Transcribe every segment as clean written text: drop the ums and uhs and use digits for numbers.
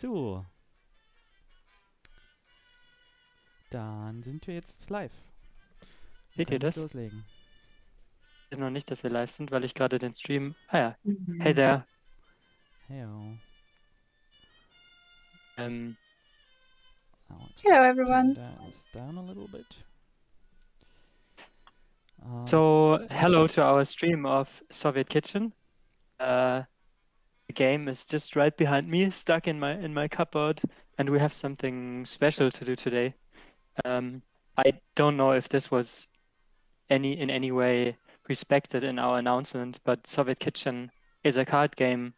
So, dann sind wir jetzt live. Wir Seht ihr können jetzt das? loslegen. Ist noch nicht, dass wir live sind, weil ich gerade den Stream. Ah ja. Hey Mhm. there. Heyo. Ähm, I'll just Hello, turn everyone. this down a little bit. so hello to our stream of Soviet Kitchen. The game is just right behind me, stuck in my cupboard, and we have something special to do today. I don't know if this was in any way respected in our announcement, but Soviet Kitchen is a card game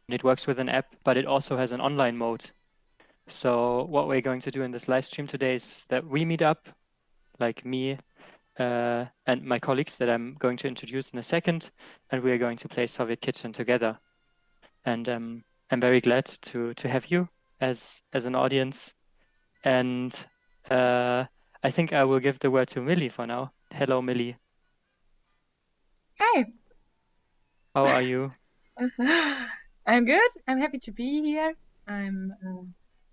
and it works with an app, but it also has an online mode. So what we're going to do in this live stream today is that we meet up, like me and my colleagues that I'm going to introduce in a second, and we are going to play Soviet Kitchen together. And I'm very glad to have you as an audience. And I think I will give the word to Millie for now. Hello, Millie. Hi. How are you? I'm good. I'm happy to be here. I'm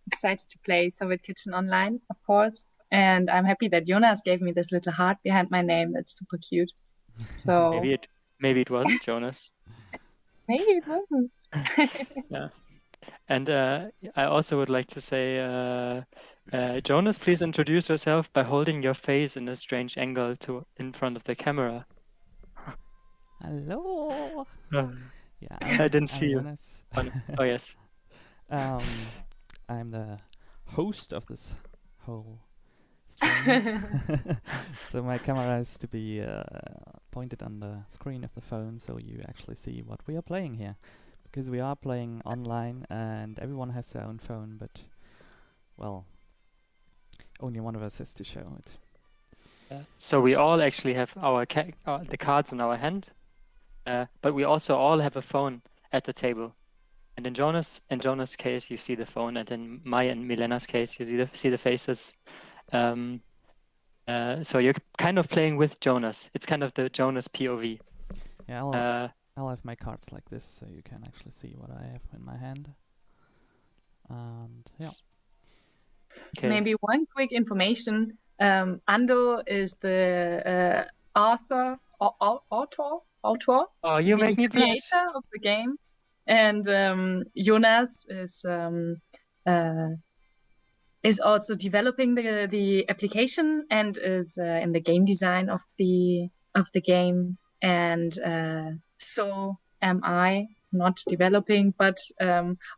excited to play Soviet Kitchen online, of course. And I'm happy that Jonas gave me this little heart behind my name. That's super cute. So Maybe it wasn't Jonas. maybe it wasn't. Yeah. And I also would like to say, Jonas, please introduce yourself by holding your face in a strange angle in front of the camera. Hello. Uh, Yeah, I didn't I'm see you. Jonas. Oh, yes. I'm the host of this whole stream. So my camera is to be pointed on the screen of the phone so you actually see what we are playing here. Because we are playing online and everyone has their own phone, but, well, only one of us has to show it. So we all actually have the cards in our hand, but we also all have a phone at the table. And in Jonas' case, you see the phone, and in my and Milena's case, you see the faces. So you're kind of playing with Jonas. It's kind of the Jonas POV. Yeah, I'll have my cards like this so you can actually see what I have in my hand. And yeah. Okay. Maybe one quick information. Ando is the author. Oh, you make me blush. Creator of the game. And Jonas is also developing the application and is in the game design of the game. And so am I, not developing, but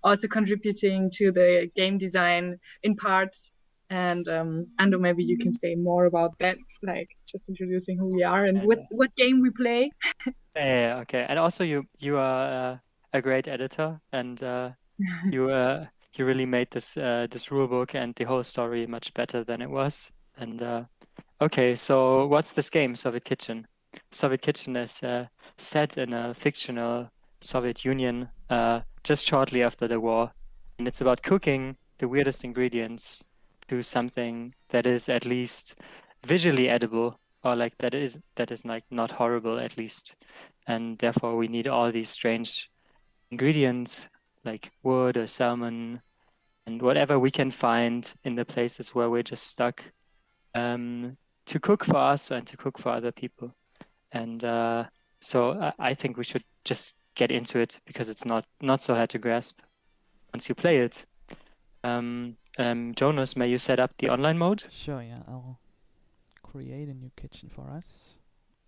also contributing to the game design in parts. And Ando, maybe you can say more about that, like just introducing who we are and what game we play. Yeah, okay. And also you are a great editor, and you really made this rule book and the whole story much better than it was. And okay, so what's this game, Soviet Kitchen? Soviet Kitchen is set in a fictional Soviet Union just shortly after the war, and it's about cooking the weirdest ingredients to something that is at least visually edible, or like that is like not horrible at least. And therefore we need all these strange ingredients like wood or salmon and whatever we can find in the places where we're just stuck, to cook for us and to cook for other people. And so I think we should just get into it because it's not so hard to grasp once you play it. Jonas, may you set up the online mode? Sure, yeah, I'll create a new kitchen for us.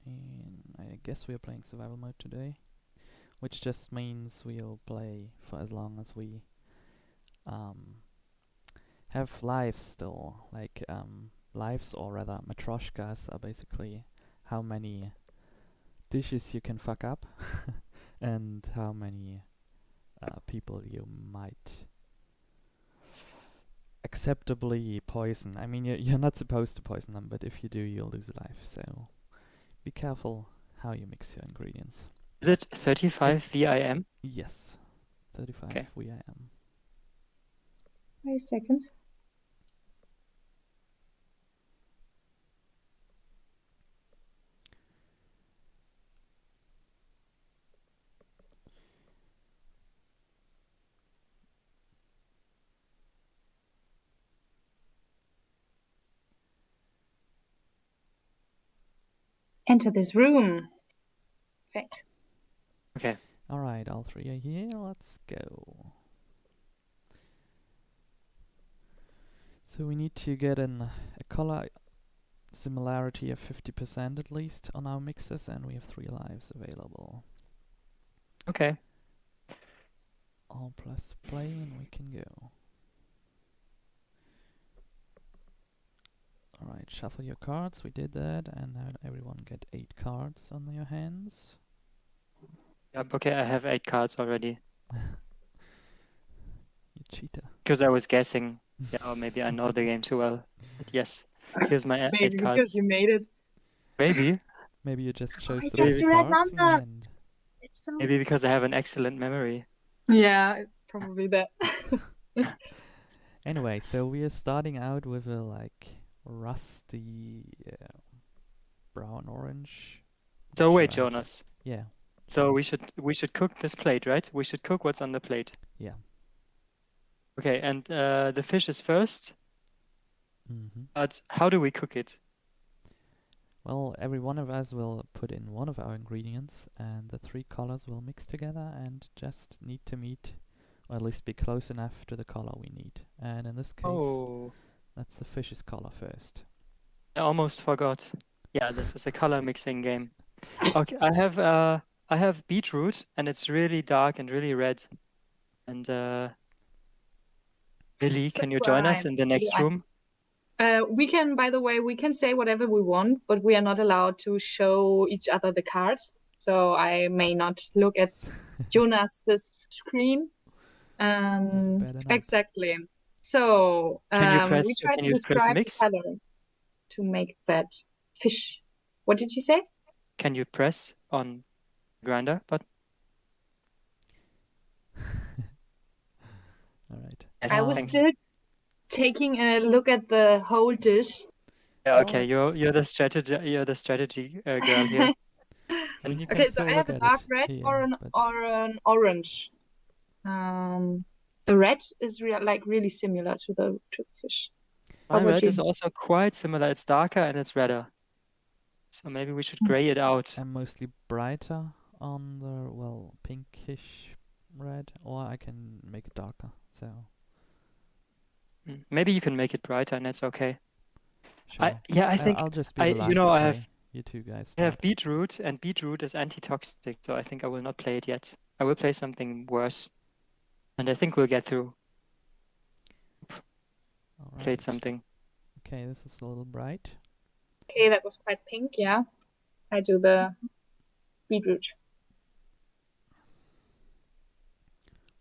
And I guess we are playing survival mode today, which just means we'll play for as long as we have lives still. Like, lives, or rather matryoshkas, are basically how many dishes you can fuck up and how many people you might acceptably poison. I mean, you're not supposed to poison them, but if you do, you'll lose a life. So be careful how you mix your ingredients. Is it 35 VIM? Yes, 35 Okay. Wait VIM. a second. enter this room. Perfect. Okay. All right, all three are here. Let's go. So we need to get a color similarity of 50% at least on our mixes, and we have 3 lives available. Okay. All plus play, and we can go. Alright, shuffle your cards. We did that, and now everyone get 8 cards on your hands. Yep. Okay. I have 8 cards already You cheater. because I was guessing. Yeah, or maybe I know the game too well. But yes, here's my 8 Maybe because cards. you made it. Maybe. Maybe you just chose I the guessed best the right cards in your number. hand. It's so. Maybe because I have an excellent memory. Yeah, probably that. Anyway, so we are starting out with a rusty brown orange. So wait, Sure, Jonas. yeah. So we should cook this plate, right? We should cook what's on the plate. Yeah. Okay, and the fish is first. Mm-hmm. But how do we cook it? Well, every one of us will put in one of our ingredients, and the 3 colors will mix together and just need to meet, or at least be close enough to the color we need. And in this case, Oh, that's the fish's color first. I almost forgot. Yeah, this is a color mixing game. Okay, I have beetroot, and it's really dark and really red. And Lily, So can you join us I in the next room? We can, by the way, we can say whatever we want, but we are not allowed to show each other the cards. So I may not look at Jonas's screen. Better not. Exactly. So Can you we press try to describe the mix? color to make that fish. What did you say? Can you press on grinder button? All right. Yes, I was thanks. still taking a look at the whole dish. Yeah, okay, Well, you're the strategy girl here. I mean, you can Okay, so still I have look a at dark it red here, or but an orange. The red is really similar to the fish. My How about red you? is also quite similar. It's darker and it's redder. So maybe we should gray it out. I'm mostly brighter on the, well, pinkish red, or I can make it darker, so Maybe you can make it brighter and that's okay. sure. I think I'll just be the last you know, to I play. have You two guys I have start. beetroot, and beetroot is anti-toxic, so I think I will not play it yet. I will play something worse, and I think we'll get through. All Played right. something. Okay, this is a little bright. Okay, that was quite pink, yeah. I do the beetroot.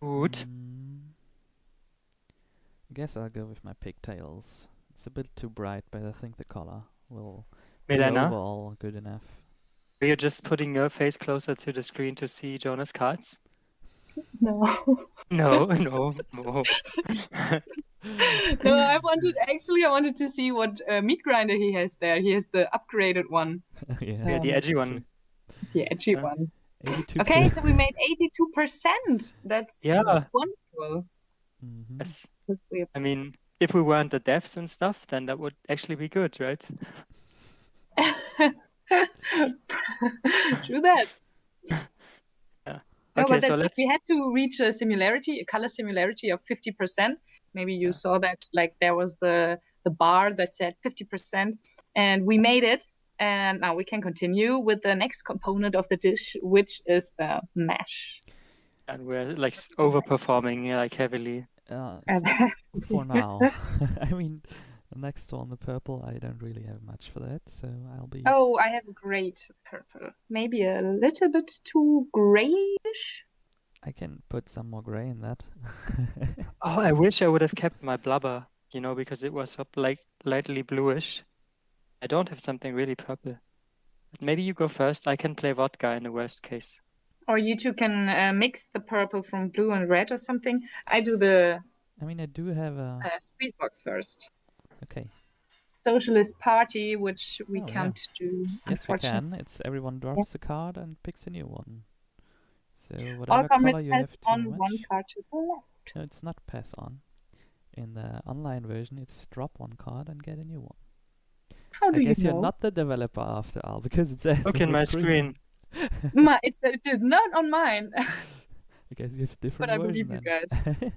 Good. I guess I'll go with my pigtails. It's a bit too bright, but I think the color will be Milena, overall good enough. are you just putting your face closer to the screen to see Jonas' cards? No. No, no, no. No, I wanted to see what meat grinder he has there. He has the upgraded one. Yeah, the edgy one. The edgy one. 82. Okay, so we made 82%. That's Yeah. wonderful. Mm-hmm. Yes. We- I mean, if we weren't the devs and stuff, then that would actually be good, right? True that. Yeah. No, Okay, but so that's good. let's. We had to reach a color similarity of 50%. Maybe you saw that, like there was the bar that said 50%, and we made it. And now we can continue with the next component of the dish, which is the mash. And we're like overperforming like heavily. For now. I mean, the next one, the purple, I don't really have much for that, so I'll be... Oh, I have great purple. Maybe a little bit too grayish. I can put some more gray in that. Oh, I wish I would have kept my blubber, you know, because it was like lightly bluish. I don't have something really purple. But maybe you go first. I can play vodka in the worst case. Or you two can mix the purple from blue and red or something. I do the I mean, I do have a... squeeze box first. Okay. Socialist party, which we Oh, can't do, Yes, we unfortunately. can. It's everyone drops a card and picks a new one. So All whatever comrades color you pass have too on much... one card to the left. No, it's not pass on. In the online version, it's drop one card and get a new one. How do I you guess you're know? not the developer after all, because it says Look on in the my screen. screen. It's not on mine, I guess you have a but different I version believe you then.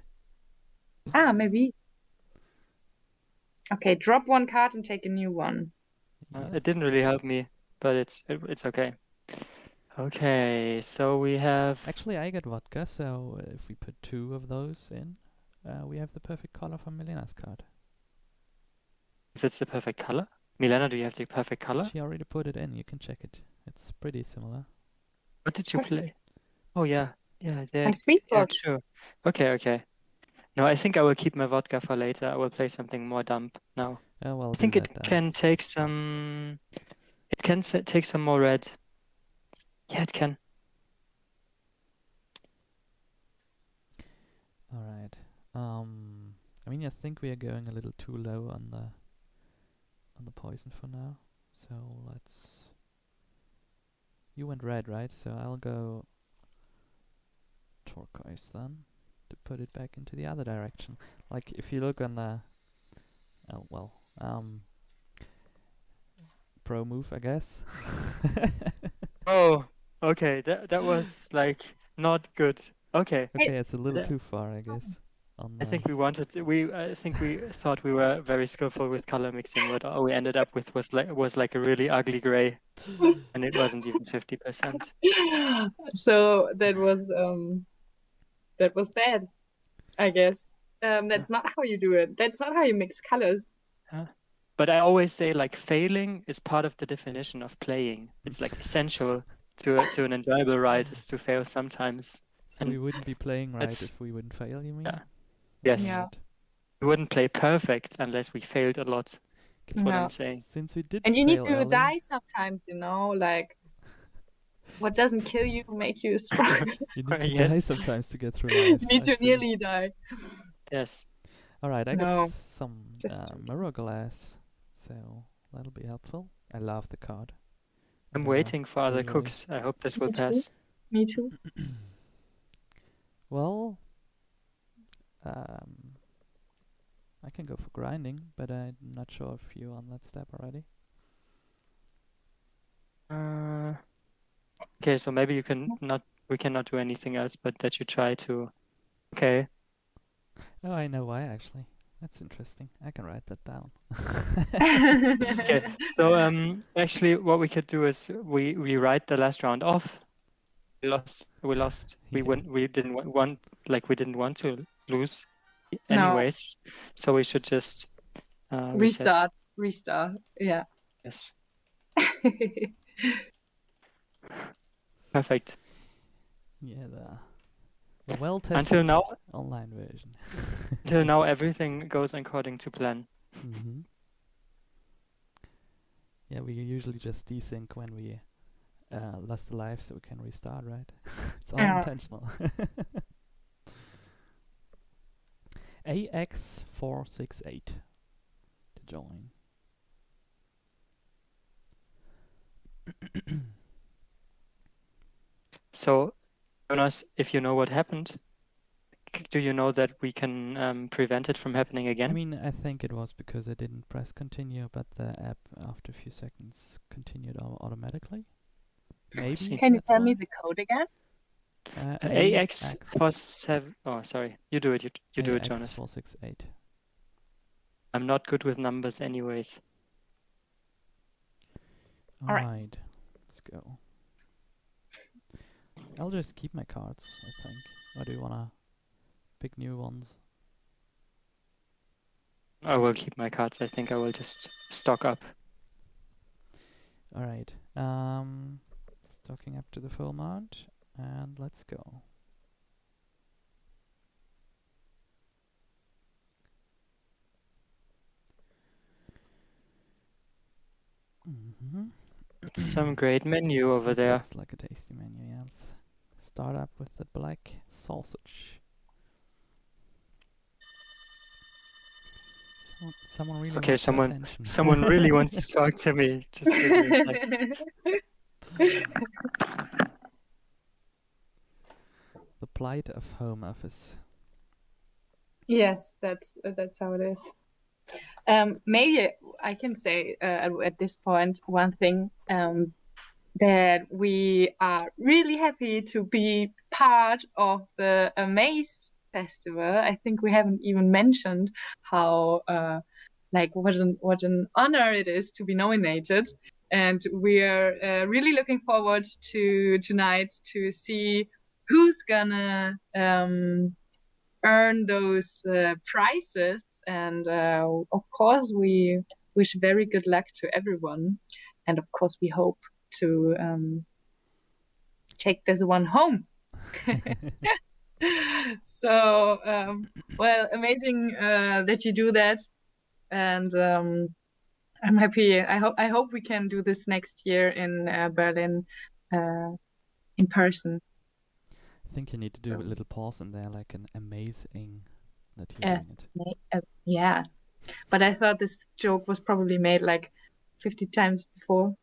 guys. Maybe. Okay, drop one card and take a new one. It didn't really help me, but it's okay. Okay, so we have. Actually, I got vodka, so if we put 2 of those in, we have the perfect color for Milena's card. If it's the perfect color. Milena, do you have the perfect color? She already put it in, you can check it. It's pretty similar. What did you play? Perfect. Oh yeah, yeah, I squeeze yeah, bot. sure. Okay. No, I think I will keep my vodka for later. I will play something more dumb now. Oh, well, I do think that it then. can take some. It can take some more red. Yeah, it can. Alright. I mean, I think we are going a little too low on the poison for now. So let's... You went red, right? So I'll go turquoise then, to put it back into the other direction. Like, if you look on the... Oh, well, pro move, I guess. Oh, okay. That was like not good. Okay. Okay, it's a little That- too far, I guess. On I think we wanted to, I think we thought we were very skillful with color mixing. What all we ended up with was like a really ugly gray, and it wasn't even 50%. So that was bad, I guess. That's not how you do it. That's not how you mix colors. Huh? But I always say like failing is part of the definition of playing. It's like essential to an enjoyable ride is to fail sometimes. So we And wouldn't be playing right that's if we wouldn't fail, you mean? yeah. Yes. Yeah. Alright. We wouldn't play perfect unless we failed a lot. That's what Yeah. I'm saying. Since we did And you need fail to early, die sometimes, like what doesn't kill you make you strong. you need to die Yes. sometimes to get through life. You need I to see. nearly die. Yes. Alright, I No, got some just joking. mirror glass, so that'll be helpful. I love the card. I'm Uh, waiting for other visually. cooks. I hope this Me will too. pass. Me too. Well, I can go for grinding, but I'm not sure if you're on that step already. Okay, so maybe you can not. We cannot do anything else, but that you try to. Okay. Oh, I know why actually. That's interesting. I can write that down. Okay. So actually, what we could do is we write the last round off. We lost. We Yeah. wouldn't. We didn't want we didn't want to lose, No. anyways. So we should just reset. Restart. Yeah. Yes. Perfect. Yeah, the well-tested Until now, online version. Until now, everything goes according to plan. Mm-hmm. Yeah, we usually just desync when we lost a life, so we can restart, right? It's all Yeah. intentional. AX468 to join. So, Jonas, if you know what happened, do you know that we can prevent it from happening again? I mean, I think it was because I didn't press continue, but the app after a few seconds continued automatically. Maybe. see. Can you that's tell me why. the code again? AX47. Oh, sorry. You do it. You do it, Jonas. AX468. I'm not good with numbers, anyways. All right. Alright, let's go. I'll just keep my cards, I think. Or do you wanna pick new ones? I will keep my cards. I think I will just stock up. Alright, stocking up to the full amount, and let's go. Mm-hmm. It's some great menu over there. Looks like a tasty menu, yeah. Let's start up with the black sausage. Someone really Okay, wants your someone attention. someone really wants to talk to me. Just give me a sec. The plight of home office. Yes, that's how it is. Maybe I can say at this point one thing, that we are really happy to be part of the Amaze Festival. I think we haven't even mentioned how what an honor it is to be nominated, and we are really looking forward to tonight to see who's gonna earn those prizes. And of course, we wish very good luck to everyone, and of course, we hope to take this one home. So, well, amazing that you do that, and I'm happy. I hope we can do this next year in Berlin in person. I think you need to do a So- little pause in there, like an amazing that you're doing it. Yeah, but I thought this joke was probably made like 50 times before.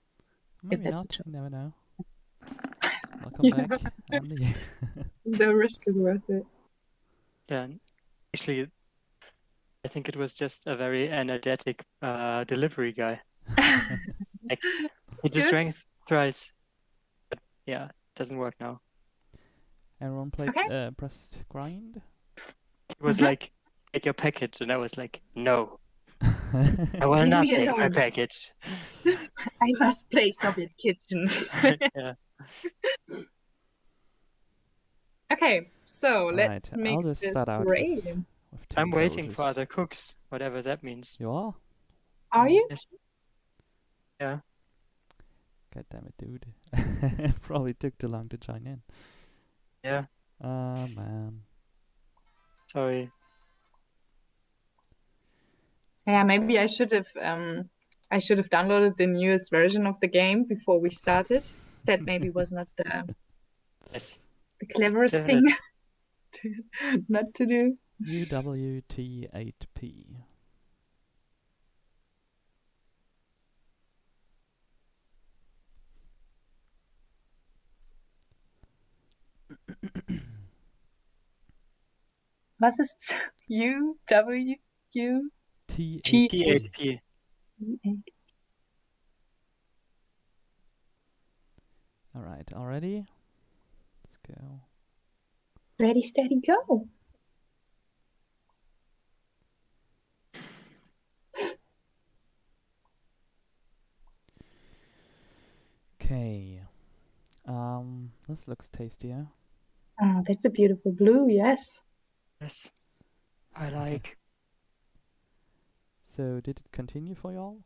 Maybe that's a not. joke. You never know. Welcome Yeah. back, Andy. The risk is worth it. Yeah, and actually, I think it was just a very energetic delivery guy. Like, he just Good. rang thrice. But yeah, it doesn't work now. Everyone played, Okay. pressed grind. He was Mhm. like, take your package. And I was like, no, I will Leave not me take my alone. package. I must play Soviet Kitchen. Yeah. Okay, so Right, let's I'll mix just this start out gray. with 10 I'm waiting for soldiers. other cooks, whatever that means. You are? Are you? Yes. Yeah. God damn it, dude. Probably took too long to join in. Yeah. Man. Sorry. Yeah, maybe I should have downloaded the newest version of the game before we started. That maybe was not Yes. the cleverest Damn thing not to do. UWT8P. Was ist UWU? T8P. T8P. Alright, already? Let's go. Ready, steady, go. Okay. This looks tastier. Oh, that's a beautiful blue, yes. Yes. I like. So, did it continue for y'all?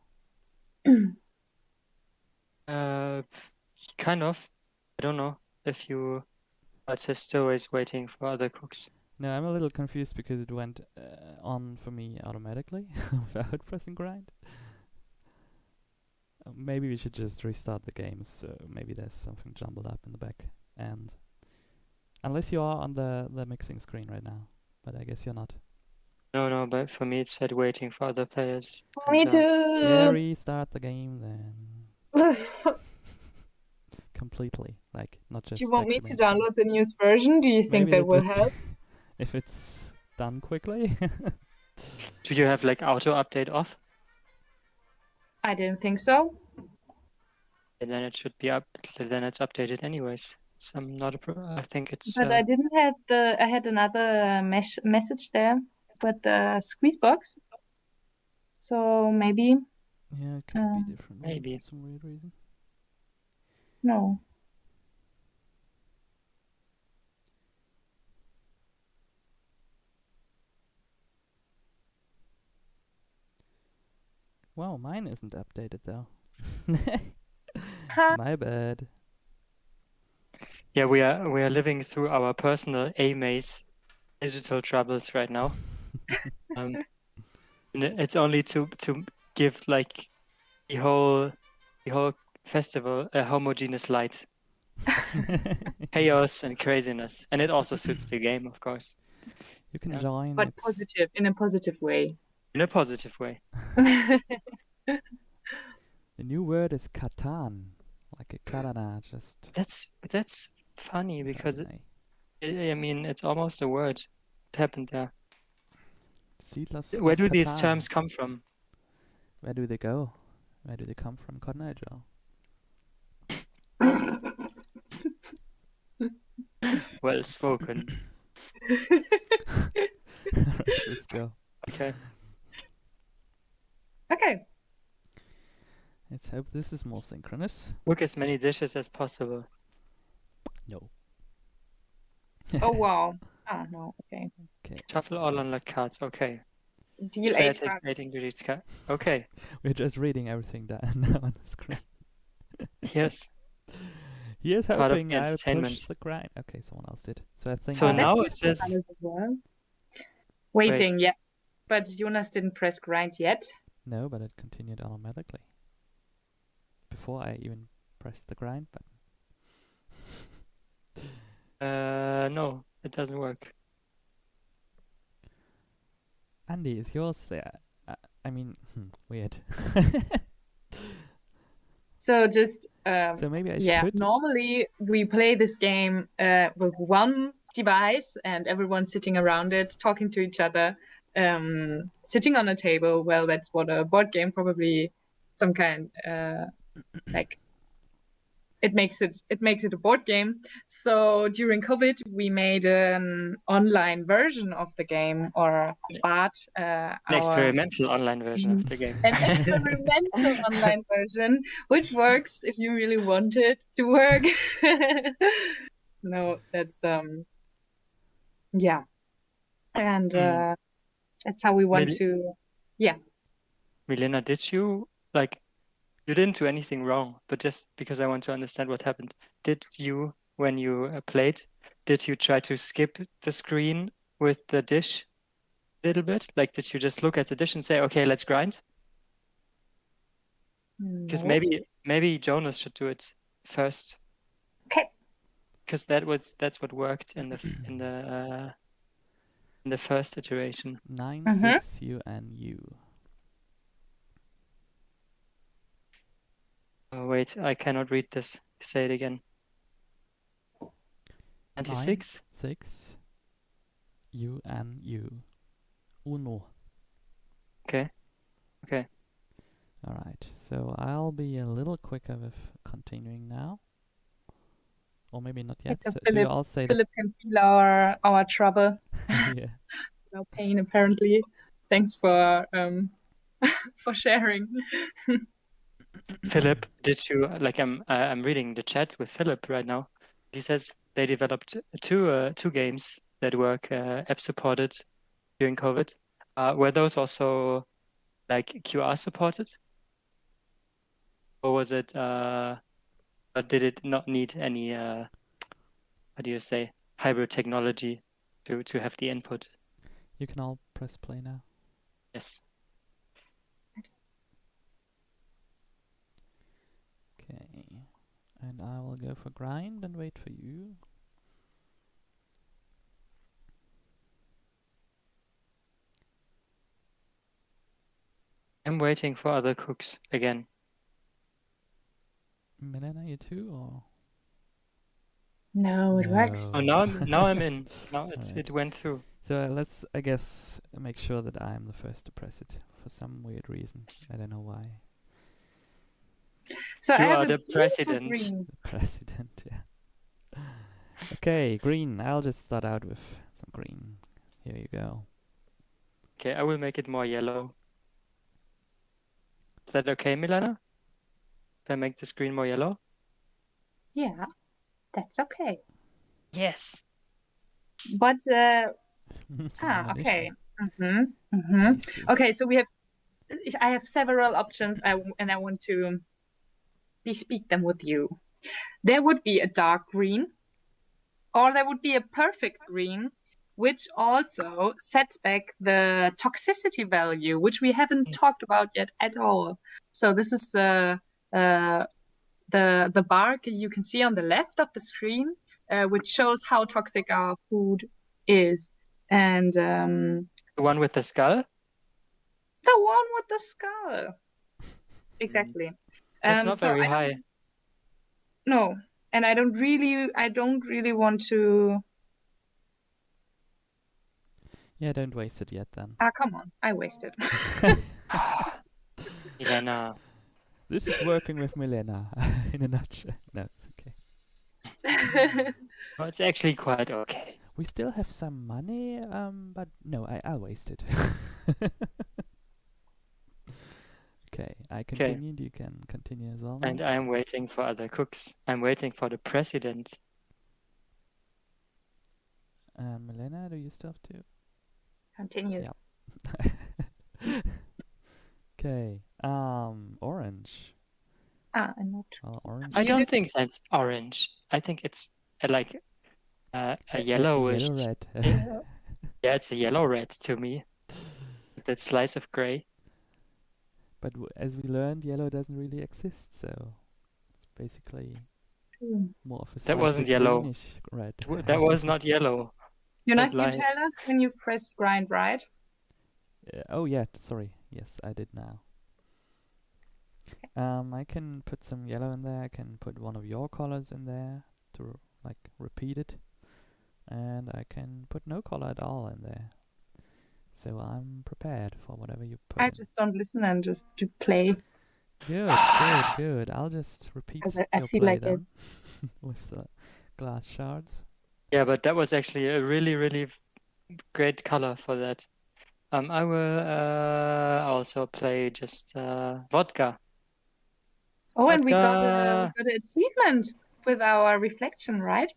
Kind of. I don't know if you are just always waiting for other cooks. No, I'm a little confused because it went on for me automatically without pressing grind. Maybe we should just restart the game, so maybe there's something jumbled up in the back. And unless you are on the mixing screen right now, but I guess you're not. No, but for me it said waiting for other players. Me And, Yeah, too. restart the game then. Completely, like not just. Do you want back me to to main screen. download the newest version? Do you think Maybe that that will would help? if it's done quickly. do you have like auto update off? I didn't think so. And then it should be up. Then it's updated anyways. So I'm not I think it's. But I didn't have I had another message there with the squeeze box. So maybe, Yeah, it could be different. maybe. For some weird reason. no. Wow, mine isn't updated though. Ha. My bad. Yeah, we are living through our personal A-maze digital troubles right now. And it's only to give like the whole festival a homogeneous light of chaos and craziness, and it also suits the game, of course, You can Yeah. join. But it's positive, in a positive way. in a positive way. The new word is katan, like a katana. Just. That's funny because anime. I mean it's almost a word. What happened there? Siedlers Where of do these Catan. terms come from? Where do they go? Where do they come from, Cornelius? Well spoken. Alright, let's go. Okay. Okay. Let's hope this is more synchronous. Cook as many dishes as possible. No. Oh wow. Oh no. Okay. Okay. Shuffle all unlocked cards. Okay. Deal Player 8 takes cards. 8 ingredients card. Okay. We're just reading everything down now on the screen. Yes. Here's Part of hoping the I'll entertainment. push the grind. Okay, someone else did. So I think So Oh, now that's it says colors as well. Waiting, yeah. But Jonas didn't press grind yet. no, but it continued automatically. Before I even pressed the grind button. no, it doesn't work. Andy, is yours there? I mean, weird. So just So maybe I yeah, should. normally we play this game with one device and everyone sitting around it, talking to each other, sitting on a table. Well, that's what a board game probably some kind like it makes it a board game. So during COVID, we made an online version of the game, or BART, An experimental online version of the game. an experimental online version, which works if you really want it to work. No, that's yeah, and that's how we want Maybe- to. Yeah. Milena, did you you didn't do anything wrong, but just because I want to understand what happened, did you, when you played, did you try to skip the screen with the dish a little bit? Like, did you just look at the dish and say, okay, let's grind? Because No. maybe Jonas should do it first. Okay. Because that's what worked in the first iteration. 9-6 UNU. Oh wait, I cannot read this. Say it again. 96? 6 UNU. Uno. Okay. Alright, so I'll be a little quicker with continuing now. Or maybe not yet. So Do you all say Philip can feel our trouble, yeah. our pain apparently. Thanks for for sharing. Philip, did you I'm reading the chat with Philip right now. He says they developed two games that work app supported during COVID. Were those also like QR supported? Or was it but did it not need any how do you say, hybrid technology to have the input? You can all press play now. Yes. Okay. And I will go for grind and wait for you. I'm waiting for other cooks again. Milena, you too, or? No, it works. Oh, now I'm in. Now Alright. it went through. So let's, I guess, make sure that I'm the first to press it for some weird reason. Yes. I don't know why. So You I have are a the beautiful president. green. The president, yeah. Okay, green. I'll just start out with some green. Here you go. Okay, I will make it more yellow. Is that okay, Milena? If I make the screen more yellow? Yeah, that's okay. Yes. But Some okay. ammunition. Tasty. Okay, so I have several options, and I want to bespeak them with you. There would be a dark green, or there would be a perfect green, which also sets back the toxicity value, which we haven't talked about yet at all. So this is the bar you can see on the left of the screen, which shows how toxic our food is. And The one with the skull? the one with the skull. Exactly. That's not very high. No, and I don't really want to. Yeah, don't waste it yet then. Come on, I wasted. Milena. This is working with Milena in a nutshell. No, it's okay. Well, it's actually quite okay. We still have some money, but no, I'll waste it. Okay, I continued. You can continue as well now. And I'm waiting for other cooks. I'm waiting for the president. Milena, do you still have to? Continue. Yeah. Okay. Orange. I'm not. Well, orange. I You don't did- think that's orange. I think it's like a yellowish. Yellow red. Yeah, it's a yellow red to me. With that slice of gray. But as we learned, yellow doesn't really exist, so it's basically more of a That wasn't slightly yellow. greenish red. That was not yellow. Jonas, you lie. tell us when you press grind, right? Oh yeah, sorry. Yes, I did now. I can put some yellow in there. I can put one of your colors in there to like repeat it, and I can put no color at all in there. So I'm prepared for whatever you put. I in. just don't listen and just to play. Good, good. I'll just repeat 'Cause I your feel play like it. then with the glass shards. Yeah, but that was actually a really, really great color for that. I will also play just vodka. Oh, and we got Vodka. an achievement with our reflection, right?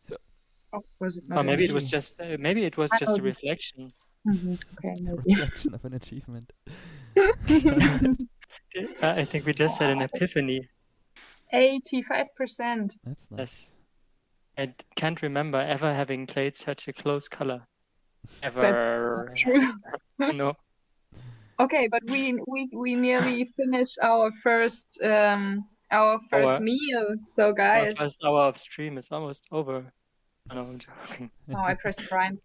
Or was it not? Or maybe it was Maybe. just a reflection. Okay, maybe. Reflection of an achievement. I think we just had an epiphany. 85%. That's nice. Yes. I can't remember ever having played such a close color. Ever. True. No. Okay, but we nearly finished our first meal. So Our guys, first hour of stream is almost over. No, I'm joking. oh, I pressed grind.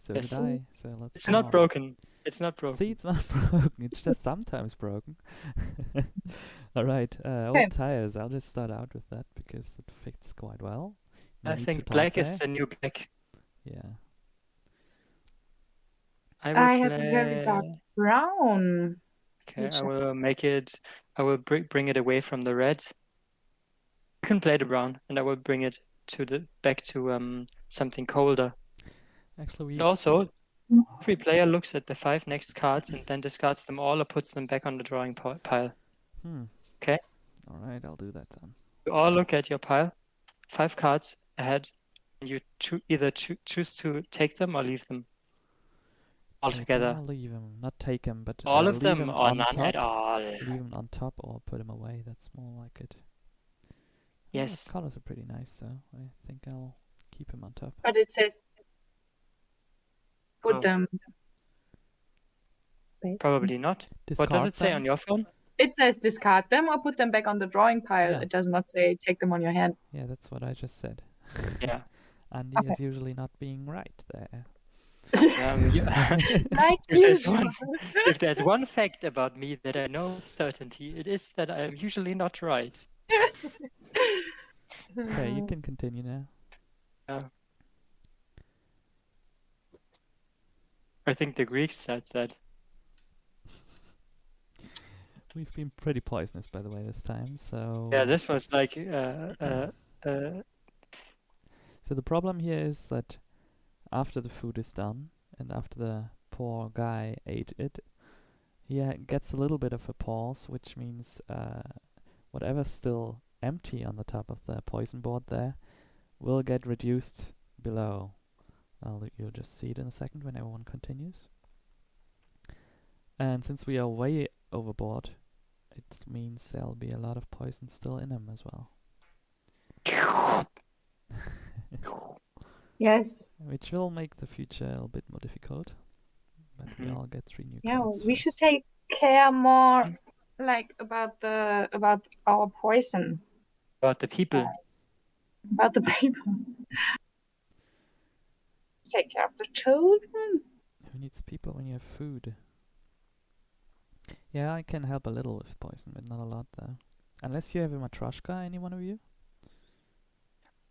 So Yes. did I. So let's. It's not start. broken. It's not broken. See, it's not broken. It's just sometimes broken. All right. Okay. Old tires. I'll just start out with that because it fits quite well. No I need to think talk black is there. the new black. Yeah. I have a very dark brown. Okay, Which I will make it. I will bring it away from the red. You can play the brown, and I will bring it back to something colder. Actually, And also, every player looks at the 5 next cards and then discards them all or puts them back on the drawing pile. Okay. All right, I'll do that then. You all look at your pile, 5 cards ahead, and you either choose to take them or leave them altogether. Take 'em or leave them, not take them, but All of leave them 'em or on none top. at all. Leave them on top or put them away. That's more like it. Yes. The colors are pretty nice, though. I think I'll keep them on top. But it says put Oh. them. Probably not. What does Discard it say them. on your phone? It says discard them or put them back on the drawing pile. Yeah. It does not say take them on your hand. Yeah, that's what I just said. Yeah. Andy is usually not being right there. Like if there's one fact about me that I know with certainty, it is that I'm usually not right. Okay, you can continue now. Yeah. I think the Greeks said that. We've been pretty poisonous, by the way, this time. So Yeah, this was like so the problem here is that after the food is done and after the poor guy ate it, he gets a little bit of a pause, which means whatever's still empty on the top of the poison board there will get reduced below. You'll just see it in a second when everyone continues. And since we are way overboard, it means there'll be a lot of poison still in them as well. Yes. Which will make the future a little bit more difficult. But we all get 3 new Yeah, cards. we should first. take care more, like about our poison, about the people. about the people. Take care of the children. Who needs people when you have food? Yeah, I can help a little with poison, but not a lot though. Unless you have a matryoshka, any one of you?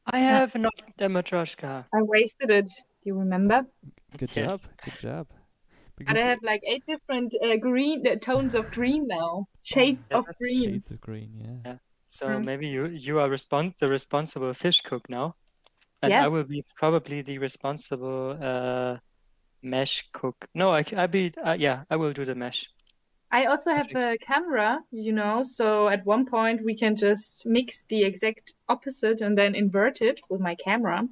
I have not a matryoshka. I wasted it. You remember? Good Yes. job, good job. And I because have like 8 different green tones of green now. Shades Yeah, of that's green. shades of green, yeah. Yeah. So Mm. maybe you are the responsible fish cook now, and I will Yes. be probably the responsible mesh cook. No, I will do the mesh. I also have Perfect. a camera, so at one point we can just mix the exact opposite and then invert it with my camera.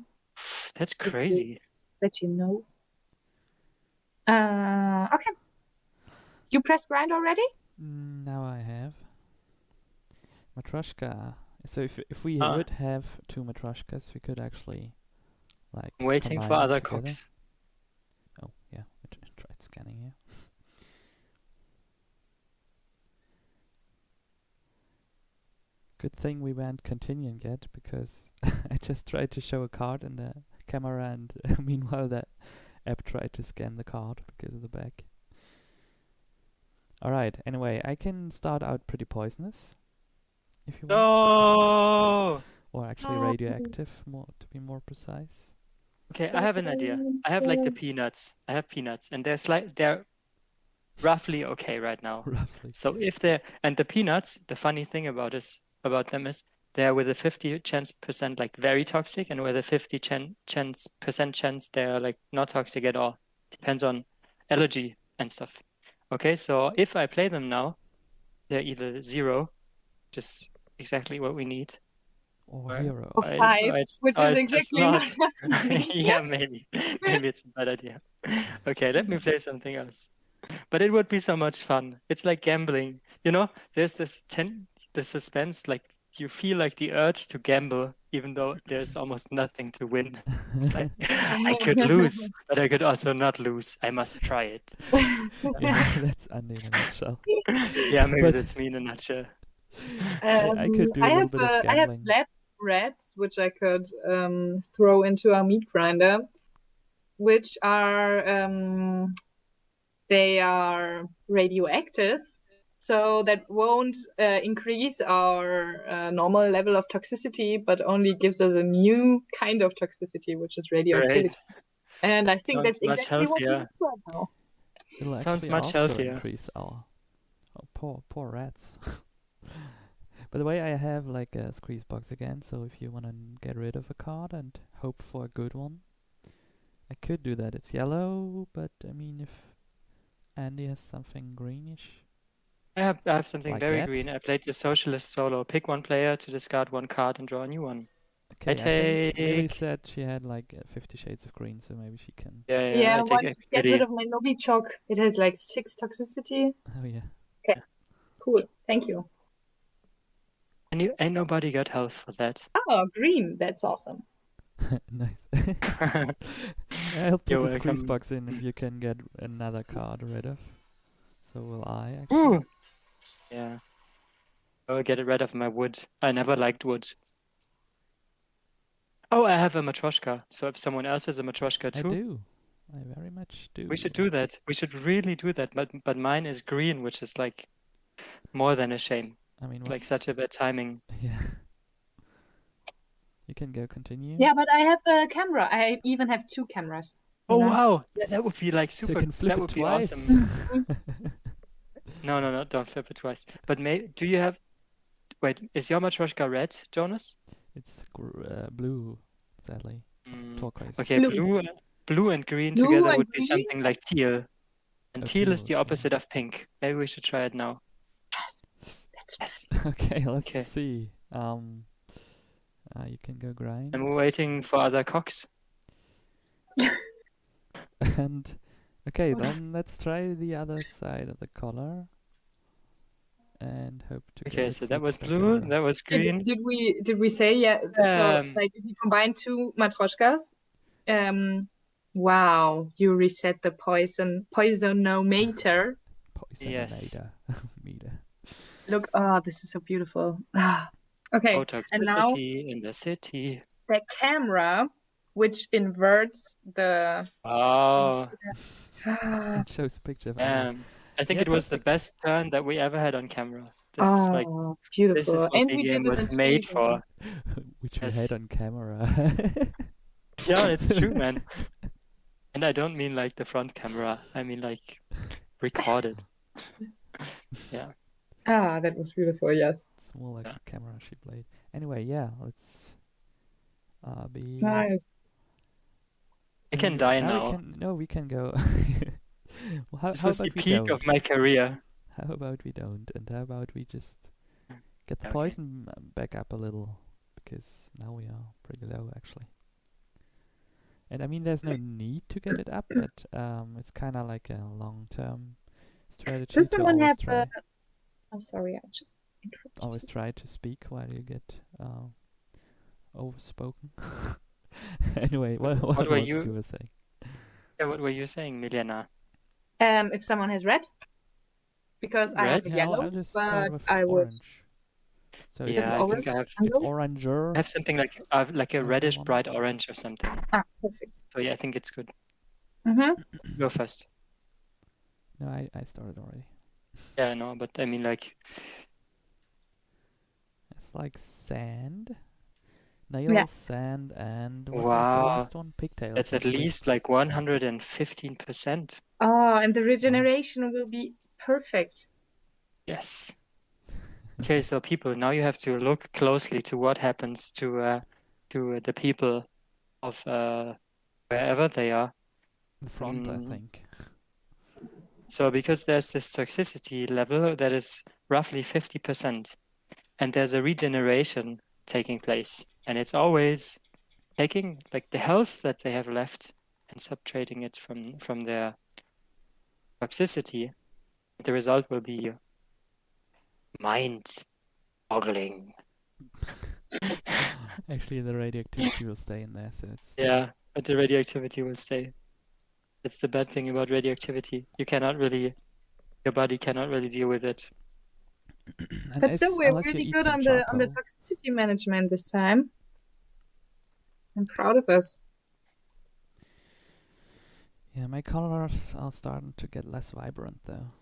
That's Just to crazy. let you know. Okay. You pressed grind already? Now I have Matryoshka. So if we Ah, would have 2 Matryoshkas, we could actually like I'm waiting for combine them other together. cooks. Oh yeah, tried scanning here. Good thing we weren't continuing yet, because I just tried to show a card in the camera, and meanwhile that app tried to scan the card because of the back. Alright, anyway, I can start out pretty poisonous, if you want. No! Or actually Oh. radioactive, to be more precise. Okay, I have an idea. I have like the peanuts. I have peanuts, and they're roughly okay right now. Roughly. So if and the peanuts, the funny thing about them is they're with a 50% like very toxic, and with a 50% chance they're like not toxic at all. Depends on allergy and stuff. Okay, so if I play them now, they're either 0, just exactly what we need, Or hero. Or 5, which is it's just exactly not. not what we need. Yeah, maybe it's a bad idea. Okay, let me play something else. But it would be so much fun. It's like gambling. There's the suspense, like you feel like the urge to gamble, even though there's almost nothing to win. It's like, I could lose, but I could also not lose. I must try it. Yeah, that's Andy in a nutshell. Yeah, maybe But that's me in a nutshell. I could do a little bit of I have gambling. lab rats, which I could throw into our meat grinder, which are they are radioactive, so that won't increase our normal level of toxicity, but only gives us a new kind of toxicity, which is radioactivity. Great. And I think Sounds that's much exactly what we healthier. need right now. It'll Sounds actually much also healthier. increase our... Oh, poor rats. By the way, I have like a squeeze box again, so if you want to get rid of a card and hope for a good one, I could do that. It's yellow, but I mean, if Andy has something greenish, I have something like very that. green. I played the Socialist solo. Pick one player to discard one card and draw a new one. Okay, I think Millie take. said she had like 50 shades of green, so maybe she can... Yeah, I I take want to get Equity. rid of my Novichok. It has like 6 toxicity. Oh yeah. Cool, thank you. And nobody got health for that. Oh, green, that's awesome. Nice. I'll put You're the squeeze welcome. box in, and you can get another card rid of. So will I, actually. Ooh. Yeah. I will get rid of my wood. I never liked wood. Oh, I have a Matryoshka. So if someone else has a Matryoshka I too, do. I very much do. we should do that. We should really do that. But mine is green, which is like more than a shame. I mean, Like such a bad timing. Yeah. You can go continue. Yeah, but I have a camera. I even have 2 cameras. Oh wow, yeah, that would be like So super. you can flip That it would be twice. awesome. No, don't flip it twice. But do you have? Wait, is your Matryoshka red, Jonas? It's blue, sadly. Turquoise. Okay, blue and green Blue together and would be green? something like teal. And Oh, teal is the teal, opposite of pink. Maybe we should try it now. Yes. Okay, let's Okay. see. You can go grind. I'm waiting for other cocks. And okay, then let's try the other side of the color. And hope to get Okay, it so that was flipped blue, over. that was green. Did we say, yeah? So like if you combine 2 Matryoshkas, wow, you reset the poisonometer. Yes. Meter. Look, this is so beautiful. Okay, Oh, and now toxicity in the city. the camera, which inverts the. Oh, It shows a picture of Andy. I think Yeah, it was the perfect. best turn that we ever had on camera. This is like beautiful. this is what And the we game did it was in made Sweden. for. Which we Yes. had on camera. Yeah, it's true, man. And I don't mean like the front camera. I mean like recorded. Yeah. Ah, that was beautiful. Yes. It's more like Yeah. the camera she played. Anyway, yeah, let's be. It's nice. I can die Now now. we can. No, we can go. Well, This how was the about we peak don't? of my career. How about we don't? And how about we just get the Okay. poison back up a little? Because now we are pretty low, actually. And I mean, there's no need to get it up, but it's kind of like a long-term strategy Does to someone always have try, Oh, sorry, I just interrupted. always try to speak while you get overspoken. Anyway, what What was were it you? you were saying? Yeah, what were you saying, Milena? If someone has red, because I have Red? a Yeah, I'll yellow, just start but with I would. orange. So With Yeah, I orange. think I have it's Mango? oranger. something like a Like reddish one. bright orange or something. Ah, perfect. So yeah, I think it's good. Mm-hmm. Go first. No, I started already. Yeah, I know, but I mean like It's like sand, nails, Yeah. sand, and what was the wow, last one? Pigtails. that's so at twist. least like 115%. Oh, and the regeneration will be perfect. Yes. Okay, so people, now you have to look closely to what happens to the people of wherever they are. The front, I Mm. think. So because there's this toxicity level that is roughly 50%, and there's a regeneration taking place, and it's always taking like the health that they have left and subtracting it from their toxicity. The result will be mind-boggling. Actually, the radioactivity will stay in there, so it's Yeah, but the radioactivity will stay. That's the bad thing about radioactivity. Your body cannot really deal with it. And But still, we're unless you really eat good some on the charcoal. toxicity management this time. I'm proud of us. Yeah, my colors are starting to get less vibrant though.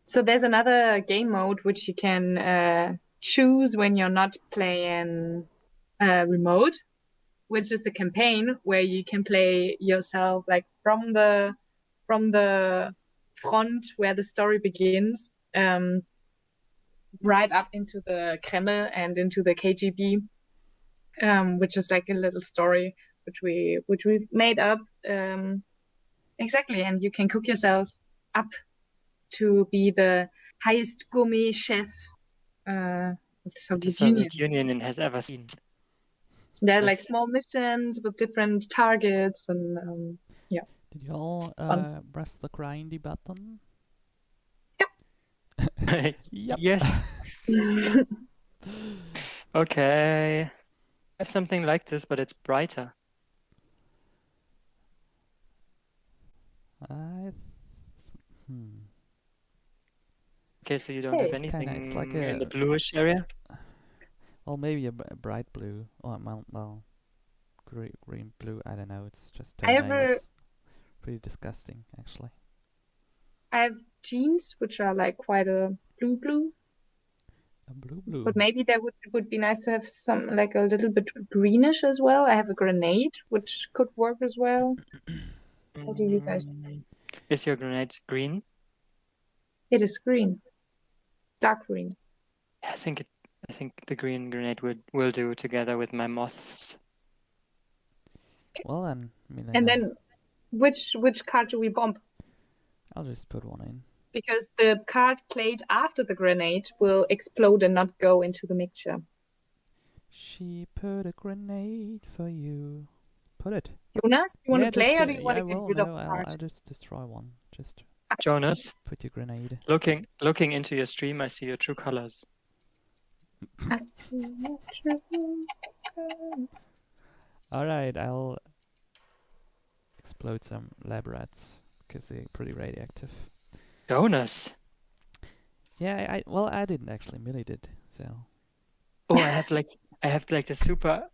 So there's another game mode which you can choose when you're not playing remote, which is the campaign, where you can play yourself like from the front where the story begins, right up into the Kreml and into the KGB, which is like a little story which we've made up. Exactly, and you can cook yourself up to be the highest gourmet chef of the The Soviet Union. Soviet Union has ever seen. There are like Yes. small missions with different targets, and Did you all Fun. press the grindy button? Yep. Yes. Okay. I have something like this, but it's brighter. Okay, so you don't have Hey. anything Kinda, it's like in the a bluish area? well, maybe a bright blue or well, green blue. I don't know. It's just I have toenails. Pretty disgusting, actually. I have jeans which are like quite a blue, A blue. but maybe that would be nice to have some like a little bit greenish as well. I have a grenade which could work as well. What do you guys think? Is your grenade green? It is green, dark green. I think the green grenade will do together with my moths. Well then, Milena, And then, which card do we bomb? I'll just put one in. Because the card played after the grenade will explode and not go into the mixture. She put a grenade for you. Put it. Jonas, do you want to play just, or do you want to yeah, get well, rid no, of the card? I'll just destroy one. Just Jonas, put your grenade. looking into your stream, I see your true colors. I see your true colors. Alright, I'll explode some lab rats because they're pretty radioactive. Jonas. Yeah, I didn't actually. Millie did. So. Oh, I have like a super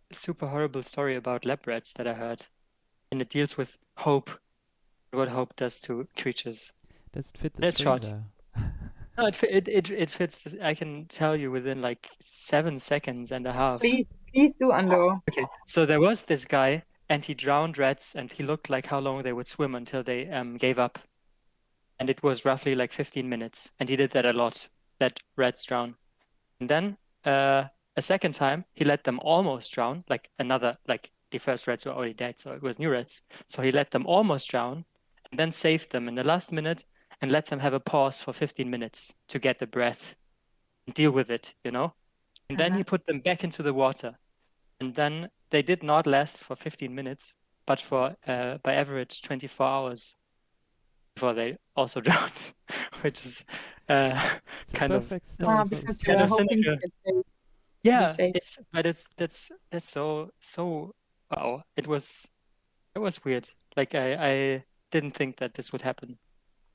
horrible story about lab rats that I heard, and it deals with hope. What hope does to creatures. Does it fit the That's stream short. though? No, it fits. I can tell you within like 7 seconds and a half. Please do, Ando. Okay, so there was this guy, and he drowned rats, and he looked like how long they would swim until they gave up. And it was roughly like 15 minutes. And he did that a lot, let rats drown. And then a second time, he let them almost drown, like the first rats were already dead, so it was new rats. So he let them almost drown and then saved them in the last minute and let them have a pause for 15 minutes to get the breath and deal with it, you know? And then he put them back into the water. And then they did not last for 15 minutes, but for by average 24 hours before they also drowned, which is kind of perfect story. because for you kind were of hoping to cynical. get saved. Yeah, safe. that's so wow. It was weird. Like I didn't think that this would happen.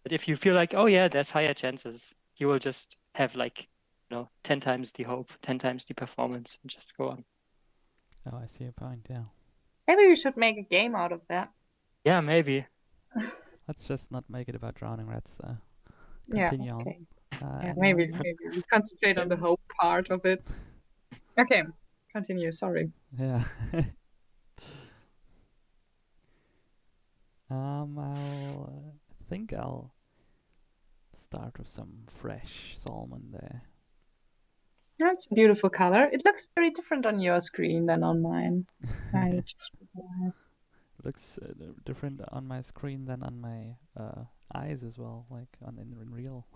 But if you feel like, oh yeah, there's higher chances, you will just have like, 10 times the hope, 10 times the performance, and just go on. Oh, I see your point. Yeah. Maybe we should make a game out of that. Yeah, maybe. Let's just not make it about drowning rats. Yeah, Continue okay. on. Yeah, Anyone? maybe we concentrate on the hope part of it. Okay, continue. Sorry. Yeah. I think I'll start with some fresh salmon there. That's a beautiful color. It looks very different on your screen than on mine. I just realized. It looks different on my screen than on my eyes as well, like in real.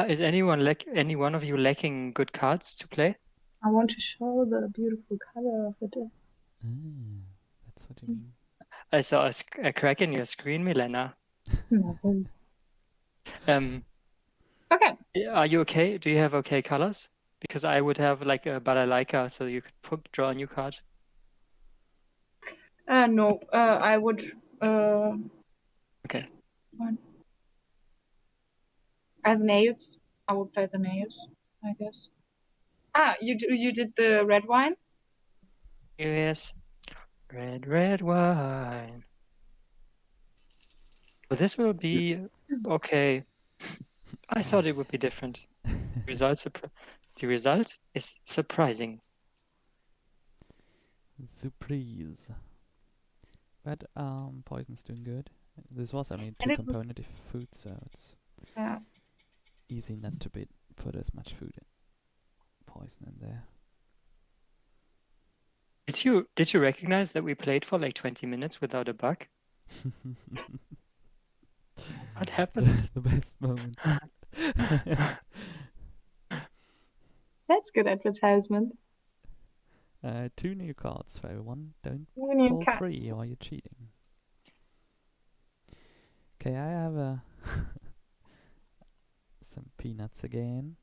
Is any one of you lacking good cards to play? I want to show the beautiful color of it. That's what you mean. I saw a crack in your screen, Milena. No. Okay. Are you okay? Do you have okay colors? Because I would have like a balalaika, so you could draw a new card. No, I would. Okay. Fine. I have nails. I will play the nails, I guess. You did the red wine? Yes. Red wine. Well, this will be okay. I thought it would be different. The result is surprising. Surprise. But poison's doing good. This was, I mean, And it was- two-component food, so it's Yeah. easy not to put as much poison in there. Did you recognize that we played for like 20 minutes without a bug? What happened? The best moment. That's good advertisement. 2 new cards for everyone. Don't Two new pull cards. 3 or you're cheating. Okay, I have some peanuts again.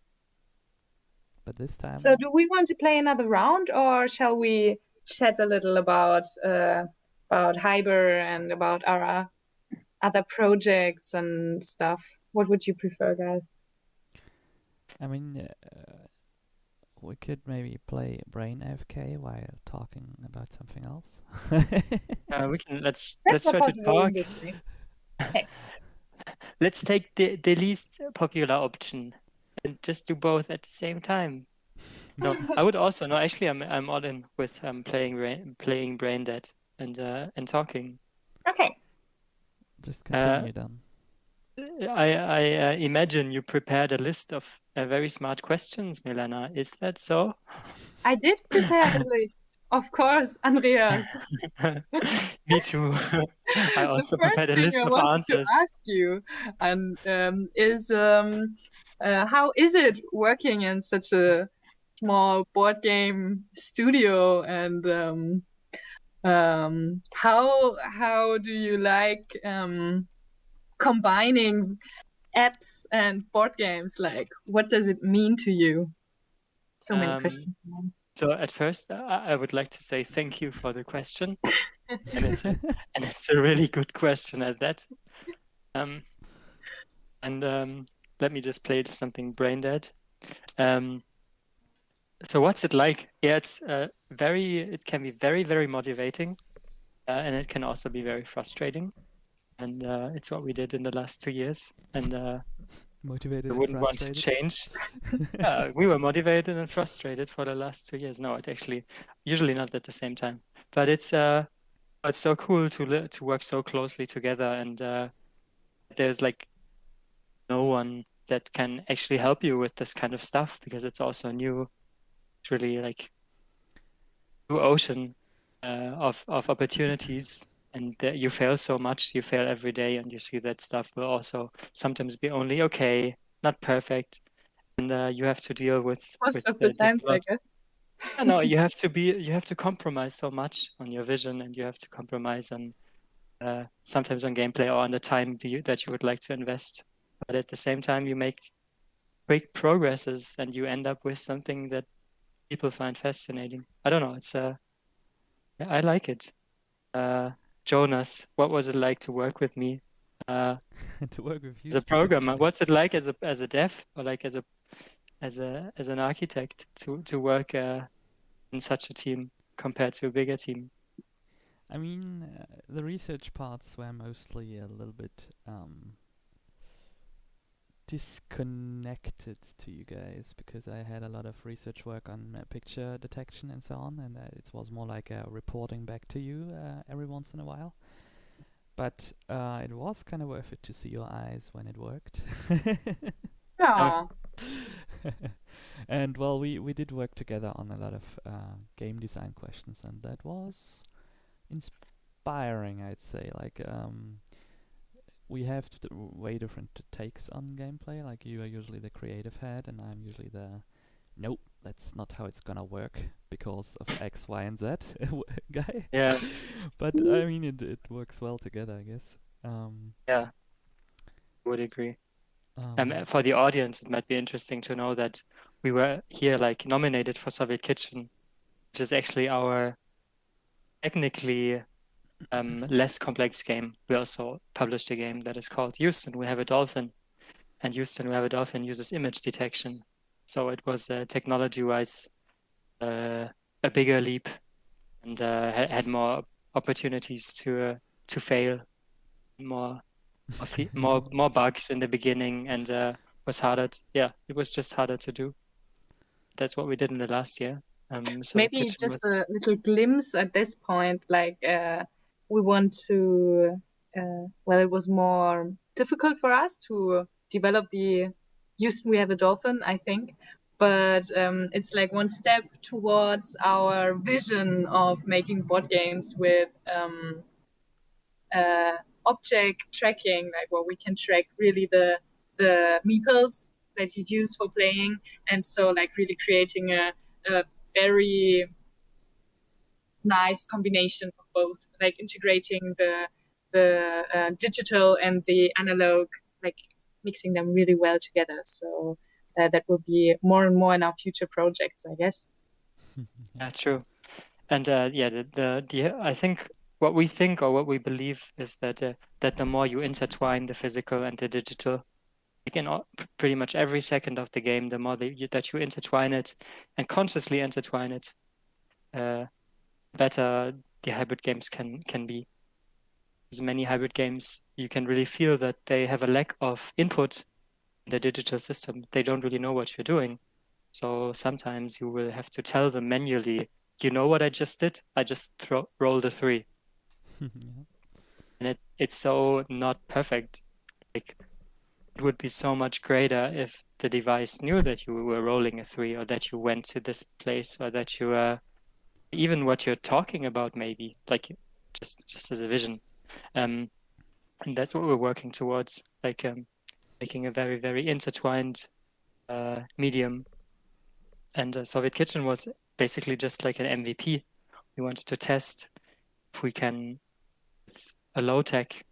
But this time... So do we want to play another round, or shall we chat a little about Hyber and about our other projects and stuff? What would you prefer, guys? I mean, we could maybe play Brain AFK while talking about something else. We can let's That's try not to possible in talk. this game. Okay. Let's take the least popular option and just do both at the same time. No, I would also no. Actually, I'm all in with playing Brain Dead and talking. Okay. Just continue then. I imagine you prepared a list of very smart questions, Milena. Is that so? I did prepare the list. Of course, Andreas. Me too. I also The first prepared a thing list I of wanted answers. to ask you is how is it working in such a small board game studio, and how do you like combining apps and board games? Like, what does it mean to you? So many questions. So at first, I would like to say thank you for the question, and it's a really good question at that. Let me just play something brain dead. So what's it like? Yeah, it can be very, very motivating, and it can also be very frustrating. And it's what we did in the last 2 years. And Motivated I and wouldn't want to frustrated. change. We were motivated and frustrated for the last 2 years. No, it actually usually not at the same time. But it's it's so cool to work so closely together, and there's like no one that can actually help you with this kind of stuff because it's also new. It's really like new ocean of opportunities, and you fail so much. You fail every day, and you see that stuff will also sometimes be only okay, not perfect, and you have to deal with Most of the just times, a I lot. guess. No, you have to compromise so much on your vision, and you have to compromise on sometimes on gameplay or on the time that you would like to invest. But at the same time, you make quick progresses, and you end up with something that people find fascinating. I don't know. I like it. Jonas, what was it like to work with me uh, To work with you as a programmer? specifically. What's it like as a dev or like as an architect to work in such a team compared to a bigger team? I mean, the research parts were mostly a little bit disconnected to you guys because I had a lot of research work on picture detection and so on, and it was more like reporting back to you every once in a while. But it was kind of worth it to see your eyes when it worked. Oh, And well, we did work together on a lot of game design questions, and that was inspiring, I'd say. Like we have way different takes on gameplay. Like you are usually the creative head, and I'm usually the nope, that's not how it's gonna work because of X, Y, and Z guy. Yeah, But I mean, it works well together, I guess. yeah, I would agree. Um, For the audience, it might be interesting to know that we were here like nominated for Soviet Kitchen, which is actually our technically less complex game. We also published a game that is called Houston, We Have a Dolphin. And Houston, We Have a Dolphin uses image detection. So it was technology-wise a bigger leap and had more opportunities to fail, more more bugs in the beginning, and was harder. Yeah, it was just harder to do. That's what we did in the last year. So maybe kitchen just was a little glimpse at this point. Like we want to. Well, it was more difficult for us to develop the Houston We Have a Dolphin, I think. But it's like one step towards our vision of making board games with object tracking, like where we can track really the meeples that you use for playing, and so like really creating a very nice combination of both, like integrating the digital and the analog, like mixing them really well together. So that will be more and more in our future projects, I guess. yeah, true. And yeah, the I think what we think or what we believe is that the more you intertwine the physical and the digital, like in pretty much every second of the game, the more that you intertwine it and consciously intertwine it, better the hybrid games can be. As many hybrid games, you can really feel that they have a lack of input in the digital system. They don't really know what you're doing. So sometimes you will have to tell them manually, you know what I just did? I just rolled a 3. yeah. And it's so not perfect. Like it would be so much greater if the device knew that you were rolling a 3 or that you went to this place or that you even what you're talking about maybe, like just as a vision. And that's what we're working towards, like making a very, very intertwined medium. And Soviet Kitchen was basically just like an MVP. We wanted to test if we can, with a low tech,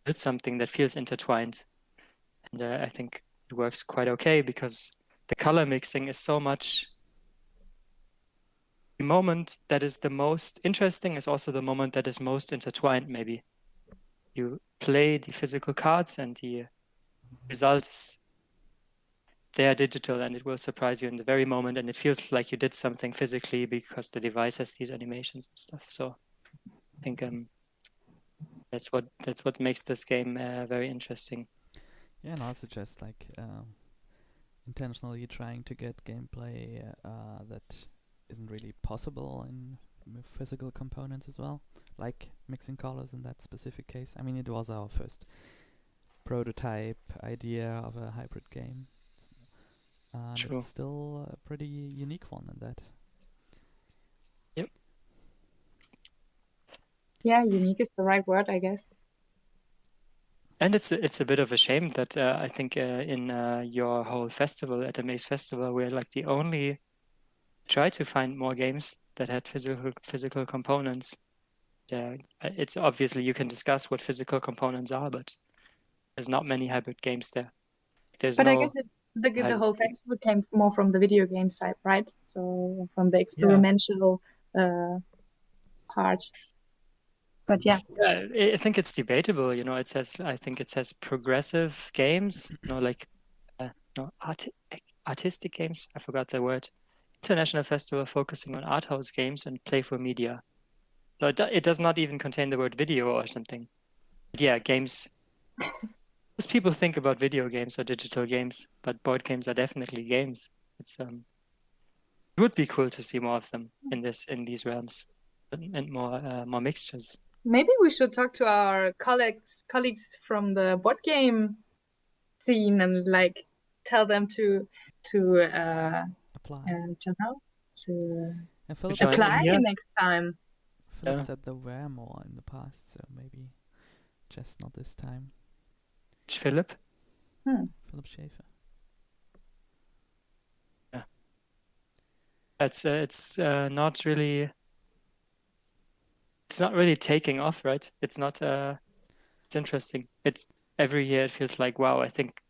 build something that feels intertwined. And I think it works quite okay because the color mixing is so much. The moment that is the most interesting is also the moment that is most intertwined, maybe. You play the physical cards and the result is there digital, and it will surprise you in the very moment, and it feels like you did something physically because the device has these animations and stuff. So I think that's what makes this game very interesting. Yeah, and also just like intentionally trying to get gameplay that isn't really possible in physical components as well, like mixing colors in that specific case. I mean, it was our first prototype idea of a hybrid game, and True. it's still a pretty unique one in that. Yeah, unique is the right word, I guess. And it's a bit of a shame that I think in your whole festival at the Maze Festival, we're like the only try to find more games that had physical components. Yeah, it's obviously you can discuss what physical components are, but there's not many hybrid games there. There's But I no guess the hybrid whole game. festival came more from the video game side, right? So from the experimental part. But yeah, I think it's debatable. You know, I think it says progressive games. You know, like no artistic games. I forgot the word. International festival focusing on art house games and playful media. So it does not even contain the word video or something. But yeah, games. Most people think about video games or digital games, but board games are definitely games. It would be cool to see more of them in these realms, and more mixtures. maybe we should talk to our colleagues from the board game scene and like tell them to Apply. you know, to And Philip join said, in apply here. next time. Philip Yeah. said there were more in the past, so maybe just not this time. Philip. Philip Schaefer. Yeah. It's not really. It's not really taking off, right? It's not. It's interesting. It's every year it feels like, wow, I think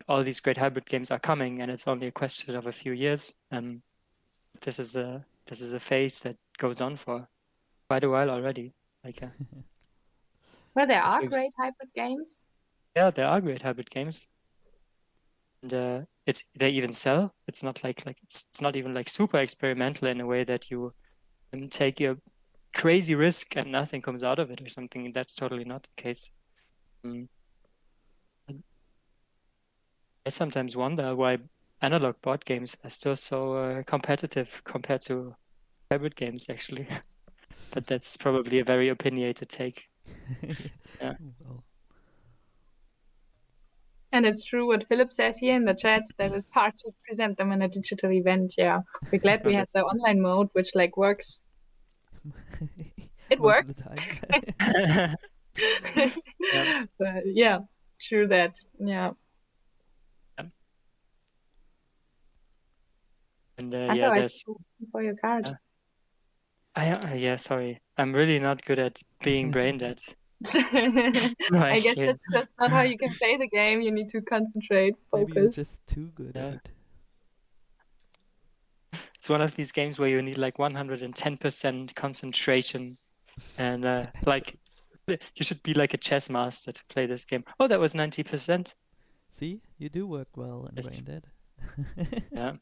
all these great hybrid games are coming, and it's only a question of a few years. This is a phase that goes on for quite a while already. Like, Well, there are feel- great hybrid games. yeah, there are great hybrid games, and they even sell. It's not like it's not even like super experimental in a way that you take a crazy risk and nothing comes out of it or something. That's totally not the case. Mm. I sometimes wonder why analog board games are still so competitive compared to hybrid games, actually. But that's probably a very opinionated take. Yeah. Well, And it's true what Philip says here in the chat that it's hard to present them in a digital event. Yeah, we're glad we Oh, have the online mode, which like works. It most works. of the time. Yeah. But yeah, true that. Yeah. And Otherwise, yeah, there's for your card. yeah, sorry. I'm really not good at being brain dead. No, I guess actually. that's just not how you can play the game. You need to concentrate, Maybe you're focus. just too good Yeah. at it. It's one of these games where you need like 110% concentration, and like you should be like a chess master to play this game. Oh, that was 90%. See, you do work well in Yes. Brain Dead. Yeah.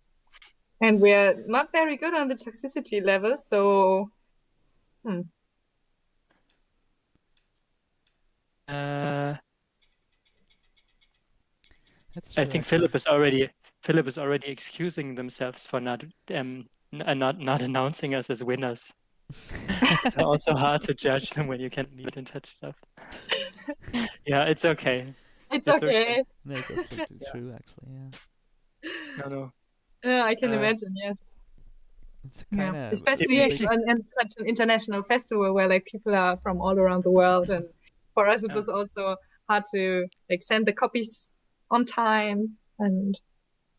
And we're not very good on the toxicity level, so That's true. I think actually. Philip is already excusing themselves for not announcing us as winners. It's also hard to judge them when you can't meet and touch stuff. Yeah, it's okay. it's It's okay. No, it's absolutely Yeah. true, actually. Yeah, No. Yeah, I can Uh, imagine, yes. it's Yeah. kind of Especially actually- on such an international festival where like people are from all around the world, and for us it Yeah. was also hard to like send the copies on time and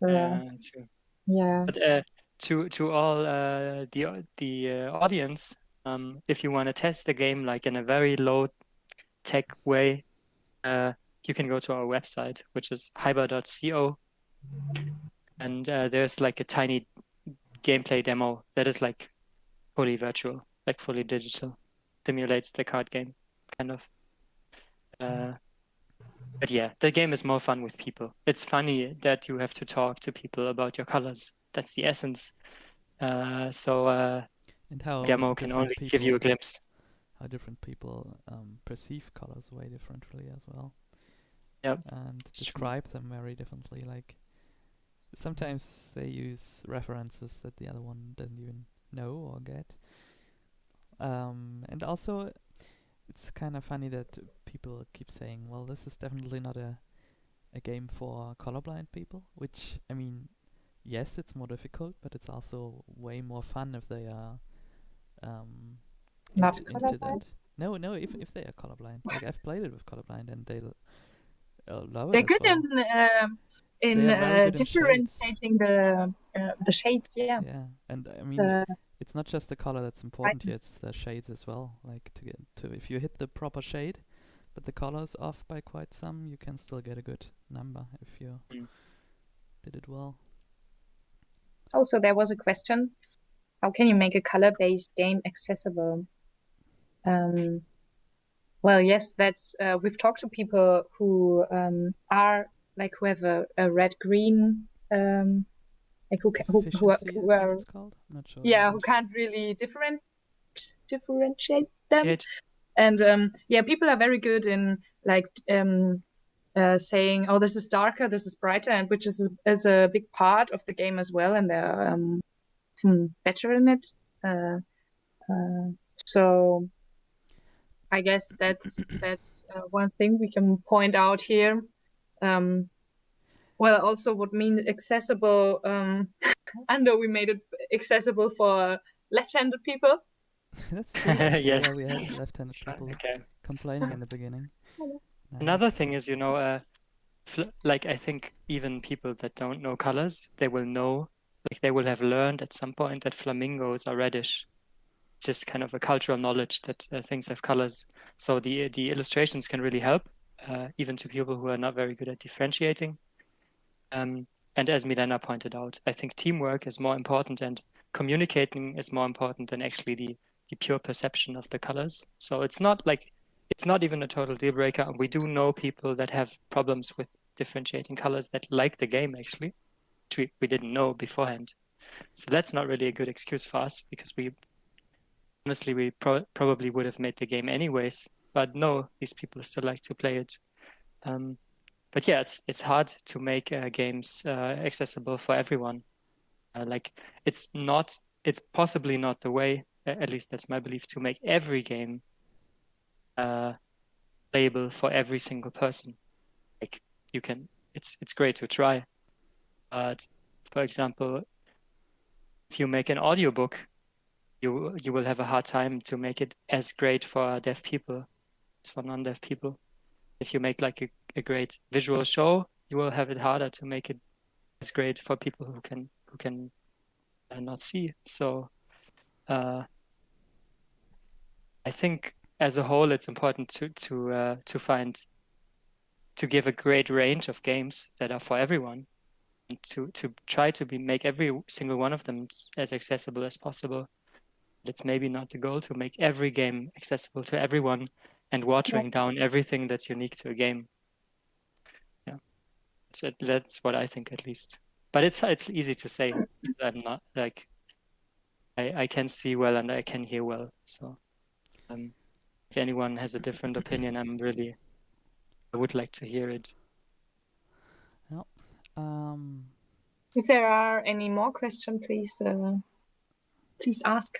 true. yeah. But to all the audience, if you want to test the game like in a very low tech way, you can go to our website, which is hyber.co, and there's like a tiny gameplay demo that is like fully virtual, like fully digital, simulates the card game, kind of. But yeah, the game is more fun with people. It's funny that you have to talk to people about your colors. That's the essence. So and how demo can different only give you a people- glimpse. how different people perceive colors way differently as well. Yep, And it's true. describe them very differently. Like sometimes they use references that the other one doesn't even know or get. And also, it's kind of funny that people keep saying, well, this is definitely not a game for colorblind people, which, I mean, yes, it's more difficult, but it's also way more fun if they are Not into colorblind? that. No, if they are colorblind. Like, I've played it with colorblind and they love it They're as good well. in They are very good in shades. differentiating the shades. Yeah. Yeah, and I mean, The it's not just the color that's important here, brightness. it's the shades as well. Like, to get to, if you hit the proper shade, but the color is off by quite some, you can still get a good number if you did it well. Also, there was a question: how can you make a color-based game accessible? Well, yes, that's we've talked to people who are like who have a red-green like Efficiency, I think are it's called. I'm not sure. yeah, who can't really differentiate them. It- And yeah, people are very good in like saying, oh, this is darker, this is brighter, and which is a big part of the game as well, and they're better in it. So I guess that's one thing we can point out here. Well, also what means accessible. I know we made it accessible for left-handed people. That's true, actually. Yes. Yeah, we had left-handed people Okay. complaining in the beginning. Nice. Another thing is, like I think even people that don't know colors, they will know, like they will have learned at some point that flamingos are reddish. Just kind of a cultural knowledge that things have colors. So the illustrations can really help, even to people who are not very good at differentiating. And as Milena pointed out, I think teamwork is more important and communicating is more important than actually the pure perception of the colors. So it's not even a total deal breaker. We do know people that have problems with differentiating colors that like the game actually, which we didn't know beforehand. So that's not really a good excuse for us because honestly, we probably would have made the game anyways. But no, these people still like to play it. But yeah, it's hard to make games accessible for everyone. It's possibly not the way, at least that's my belief, to make every game playable for every single person. Like it's great to try, but for example, if you make an audiobook, you will have a hard time to make it as great for deaf people as for non-deaf people. If you make like a great visual show, you will have it harder to make it as great for people who can not see. So I think as a whole, it's important to give a great range of games that are for everyone, and to try to make every single one of them as accessible as possible. It's maybe not the goal to make every game accessible to everyone and watering down everything that's unique to a game. Yeah, that's what I think at least. But it's easy to say because I'm not like I can see well and I can hear well. So if anyone has a different opinion, I would like to hear it. Yeah. If there are any more questions, please ask.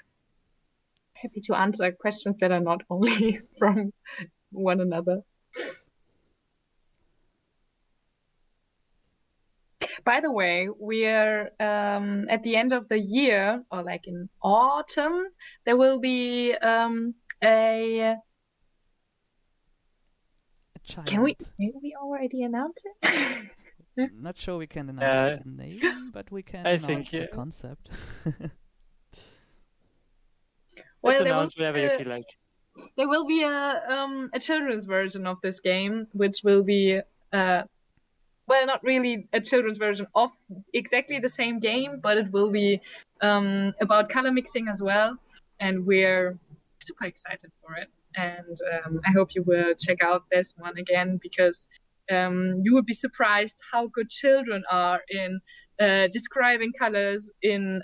Happy to answer questions that are not only from one another. By the way, we're at the end of the year, or like in autumn, there will be a child. Can we already announce it? Not sure we can announce the name, but we can announce the concept. Just announce whatever you feel like. There will be a children's version of this game, which will be well, not really a children's version of exactly the same game, but it will be about color mixing as well. And we're super excited for it. And I hope you will check out this one again, because you would be surprised how good children are in describing colors, in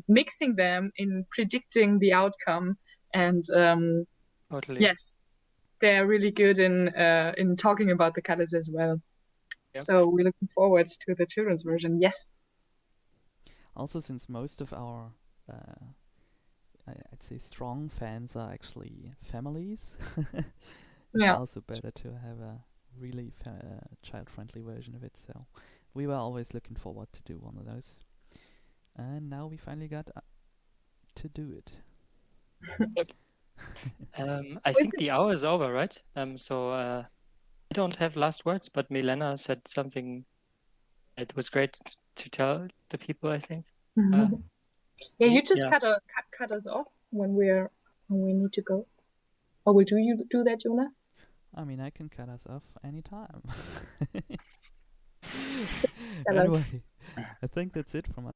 mixing them, in predicting the outcome. And totally. Yes, they're really good in talking about the colors as well. Yep. So we're looking forward to the children's version. Yes. Also, since most of our I'd say strong fans are actually families. It's Yeah. also better to have a really child-friendly version of it. So we were always looking forward to do one of those, and now we finally got to do it. I Was think the hour is over, right? So I don't have last words, but Milena said something that was great to tell the people, I think. Yeah, you just Yeah. cut us off when we need to go. Or will you do that, Jonas? I mean, I can cut us off anytime. Tell us. Anyway, I think that's it from